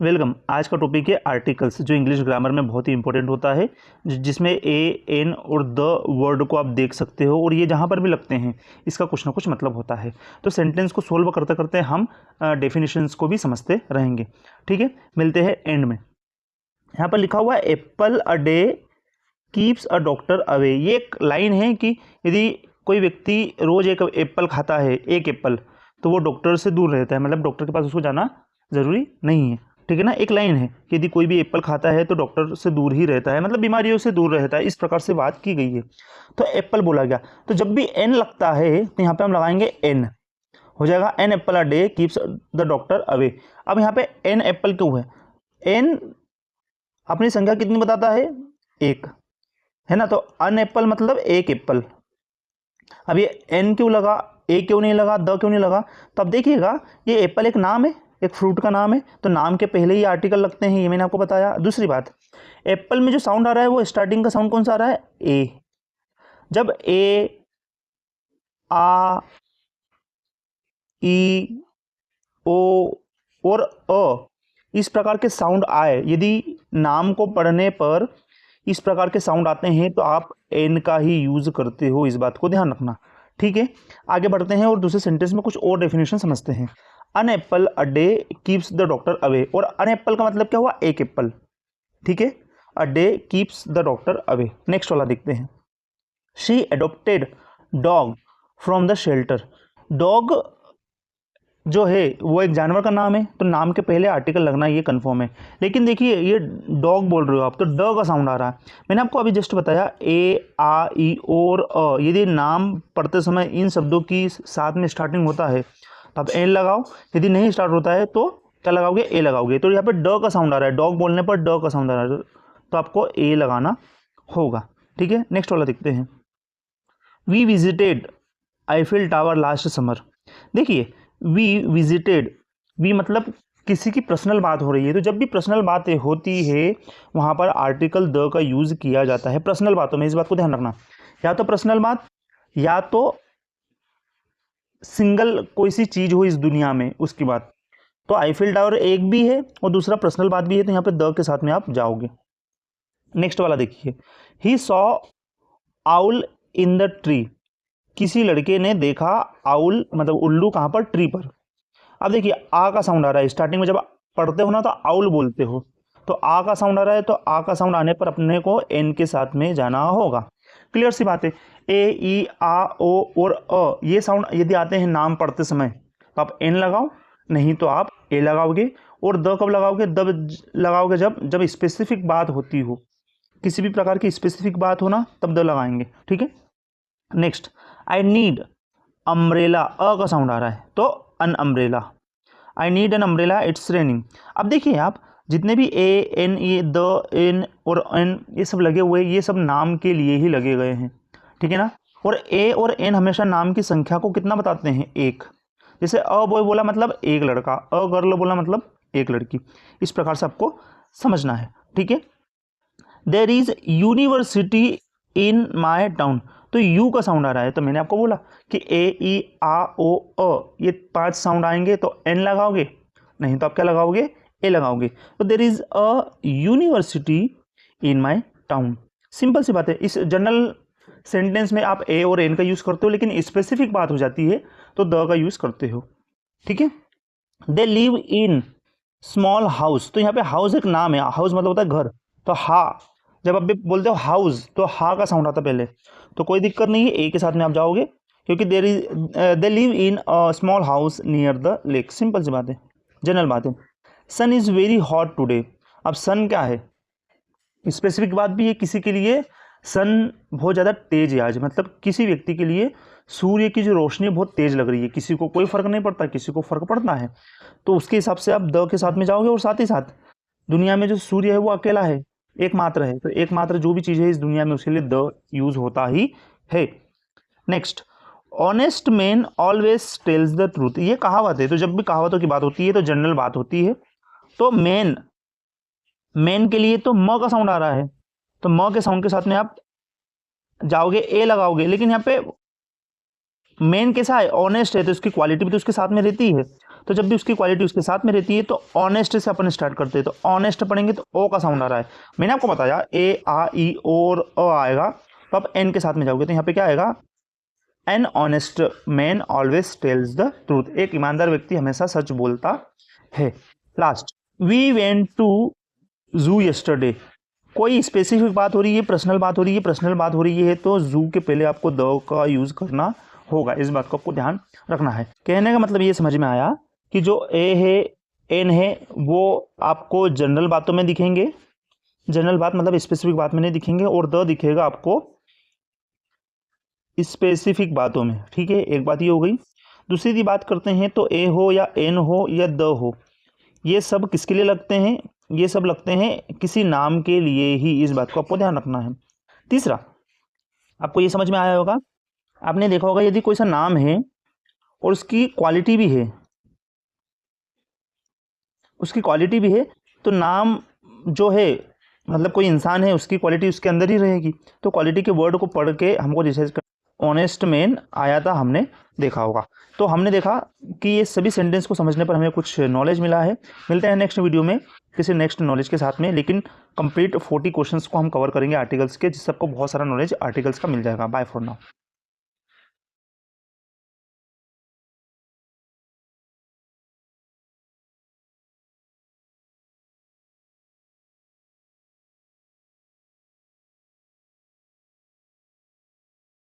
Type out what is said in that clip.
Welcome. आज का topic है आर्टिकल्स, जो इंग्लिश ग्रामर में बहुत ही इंपॉर्टेंट होता है, जिसमें ए एन और द वर्ड को आप देख सकते हो और ये जहाँ पर भी लगते हैं इसका कुछ ना कुछ मतलब होता है। तो सेंटेंस को सोल्व करते करते हम डेफिनेशंस को भी समझते रहेंगे। ठीक है, मिलते हैं एंड में। यहाँ पर लिखा हुआ है Apple a day keeps a doctor away. ये एक लाइन है कि यदि कोई व्यक्ति रोज एक एप्पल खाता है, एक एप्पल, तो वो डॉक्टर से दूर रहता है, मतलब डॉक्टर के पास उसको जाना जरूरी नहीं है। ठीक है ना, एक लाइन है कि यदि कोई भी एप्पल खाता है तो डॉक्टर से दूर ही रहता है, मतलब बीमारियों से दूर रहता है, इस प्रकार से बात की गई है। तो एप्पल बोला गया, तो जब भी एन लगता है तो यहाँ पे हम लगाएंगे एन, हो जाएगा an apple a day keeps the doctor away. अब यहाँ पे एन एप्पल क्यों है? एन अपनी संख्या कितनी बताता है? एक, है ना। तो अन एप्पल मतलब एक एप्पल। अब ये एन क्यों लगा, ए क्यों नहीं लगा, द क्यों नहीं लगा? तो अब देखिएगा, ये एप्पल एक नाम है, एक फ्रूट का नाम है, तो नाम के पहले ही आर्टिकल लगते हैं, ये मैंने आपको बताया। दूसरी बात, एप्पल में जो साउंड आ रहा है वो स्टार्टिंग का साउंड कौन सा आ रहा है? ए। जब ए, आ, ई, ओ और अ इस प्रकार के साउंड आए, यदि नाम को पढ़ने पर इस प्रकार के साउंड आते हैं तो आप एन का ही यूज करते हो, इस बात को ध्यान रखना। ठीक है, आगे बढ़ते हैं और दूसरे सेंटेंस में कुछ और डेफिनेशन समझते हैं। An apple a day keeps the doctor away, और अन एप्पल का मतलब क्या हुआ? एक एप्पल। ठीक है, अ day keeps the doctor away. Next वाला देखते हैं। She adopted dog from the shelter. Dog जो है वो एक जानवर का नाम है, तो नाम के पहले आर्टिकल लगना ये कंफर्म है। लेकिन देखिए, ये डॉग बोल रहे हो आप, तो ड का साउंड आ रहा है। मैंने आपको अभी जस्ट बताया ए, आ, ई और अ, यदि नाम पढ़ते समय इन शब्दों की साथ में स्टार्टिंग होता है तो आप एन लगाओ, यदि नहीं स्टार्ट होता है तो क्या लगाओगे? ए लगाओगे। तो यहाँ पे ड का साउंड आ रहा है, डॉग बोलने पर ड का साउंड आ रहा है, तो आपको ए लगाना होगा। ठीक है, नेक्स्ट वाला देखते हैं। We visited Eiffel tower last summer. देखिए, वी विजिटेड, वी मतलब किसी की पर्सनल बात हो रही है, तो जब भी पर्सनल बातें होती है वहां पर आर्टिकल द का यूज किया जाता है पर्सनल बातों में, इस बात को ध्यान रखना। या तो पर्सनल बात, या तो सिंगल कोई सी चीज हो इस दुनिया में उसकी बात। तो आईफिल टावर एक भी है और दूसरा पर्सनल बात भी है, तो यहाँ पे द के साथ में आप जाओगे। नेक्स्ट वाला देखिए। He saw owl in the tree. किसी लड़के ने देखा आउल मतलब उल्लू, कहां पर? ट्री पर। अब देखिए, आ का साउंड आ रहा है स्टार्टिंग में, जब आप पढ़ते हो ना तो आउल बोलते हो, तो आ का साउंड आ रहा है, तो आ का साउंड आने पर अपने को एन के साथ में जाना होगा। क्लियर सी बात है। ए, ई, आ, ओ और अ ये साउंड यदि आते हैं नाम पढ़ते समय तो आप एन लगाओ, नहीं तो आप ए लगाओगे। और द कब लगाओगे? दब लगाओगे जब जब स्पेसिफिक बात होती हो, किसी भी प्रकार की स्पेसिफिक बात हो ना, तब द लगाएंगे। ठीक है, next. I need umbrella, a का साउंड आ रहा है, तो an umbrella. I need an umbrella, it's raining. अब देखिए आप, जितने भी a, an, E, the, an और एन ये सब लगे हुए, ये सब नाम के लिए ही लगे गए हैं। ठीक है ना। और ए और एन हमेशा नाम की संख्या को कितना बताते हैं? एक। जैसे अ बॉय बोला मतलब एक लड़का, अ गर्ल बोला मतलब एक लड़की, इस प्रकार से आपको समझना है। ठीक है, there is university in my town. तो यू का साउंड आ रहा है, तो मैंने आपको बोला कि ए, ई, आ, ओ, अ ये 5 साउंड आएंगे तो एन लगाओगे, नहीं तो आप क्या लगाओगे? ए लगाओगे। तो there is a university in my town. Simple सी बात है। इस जनरल सेंटेंस में आप ए और एन का यूज करते हो, लेकिन स्पेसिफिक बात हो जाती है तो द का यूज करते हो। ठीक है, दे लिव इन स्मॉल हाउस। तो यहाँ पे हाउस एक नाम है, हाउस मतलब होता है घर, तो हा, जब आप भी बोलते हो हाउस तो हा का साउंड आता पहले, तो कोई दिक्कत नहीं है, ए के साथ में आप जाओगे, क्योंकि there is they live in a small house near the lake. Simple सी बात है, जनरल बात है। Sun is very hot today. अब सन क्या है? स्पेसिफिक बात भी है किसी के लिए, सन बहुत ज़्यादा तेज है आज, मतलब किसी व्यक्ति के लिए सूर्य की जो रोशनी बहुत तेज लग रही है, किसी को कोई फर्क नहीं पड़ता, किसी को फर्क पड़ता है, तो उसके हिसाब से आप द के साथ में जाओगे। और साथ ही साथ दुनिया में जो सूर्य है वो अकेला है, एकमात्र है, तो एकमात्र जो भी चीज़ है इस दुनिया में उसके लिए द यूज होता ही है। Next, honest man always tells the truth. ये कहावत है, तो जब भी कहावतों की बात होती है तो जनरल बात होती है। तो मैन, मैन के लिए तो म का साउंड आ रहा है, तो म के साउंड के साथ में आप जाओगे, ए लगाओगे। लेकिन यहाँ पे मेन कैसा है? ऑनेस्ट है, तो इसकी क्वालिटी भी तो उसके साथ में रहती है, तो जब भी उसकी क्वालिटी उसके साथ में रहती है तो ऑनेस्ट से अपन स्टार्ट करते हैं। तो ऑनेस्ट पढ़ेंगे तो ओ का साउंड आ रहा है, मैंने आपको बताया ए आ ई और अ आएगा, तो आप एन के साथ में जाओगे तो यहाँ पे क्या आएगा, an honest man always tells the truth, एक ईमानदार व्यक्ति हमेशा सच बोलता है। लास्ट, वी वेंट टू जू यस्टरडे, कोई स्पेसिफिक बात हो रही है, पर्सनल बात हो रही है, पर्सनल बात हो रही है तो जू के पहले आपको द का यूज करना होगा, इस बात को आपको ध्यान रखना है। कहने का मतलब ये समझ में आया कि जो ए है एन है वो आपको जनरल बातों में दिखेंगे, जनरल बात मतलब स्पेसिफिक बात में नहीं दिखेंगे, और द दिखेगा आपको स्पेसिफिक बातों में, ठीक है, एक बात ये हो गई। दूसरी बात करते हैं तो ए हो या एन हो या द हो, ये सब किसके लिए लगते हैं, ये सब लगते हैं किसी नाम के लिए ही, इस बात को आपको ध्यान रखना है। तीसरा, आपको ये समझ में आया होगा, आपने देखा होगा यदि कोई सा नाम है और उसकी क्वालिटी भी है, उसकी क्वालिटी भी है तो नाम जो है मतलब कोई इंसान है उसकी क्वालिटी उसके अंदर ही रहेगी, तो क्वालिटी के वर्ड को पढ़ के हमको रिसर्च कर, ऑनेस्ट मैन आया था हमने देखा होगा। तो हमने देखा कि ये सभी सेंटेंस को समझने पर हमें कुछ नॉलेज मिला है। मिलते हैं नेक्स्ट वीडियो में किसी नेक्स्ट नॉलेज के साथ में, लेकिन कंप्लीट 40 क्वेश्चंस को हम कवर करेंगे आर्टिकल्स के, जिससे आपको बहुत सारा नॉलेज आर्टिकल्स का मिल जाएगा। Bye for now.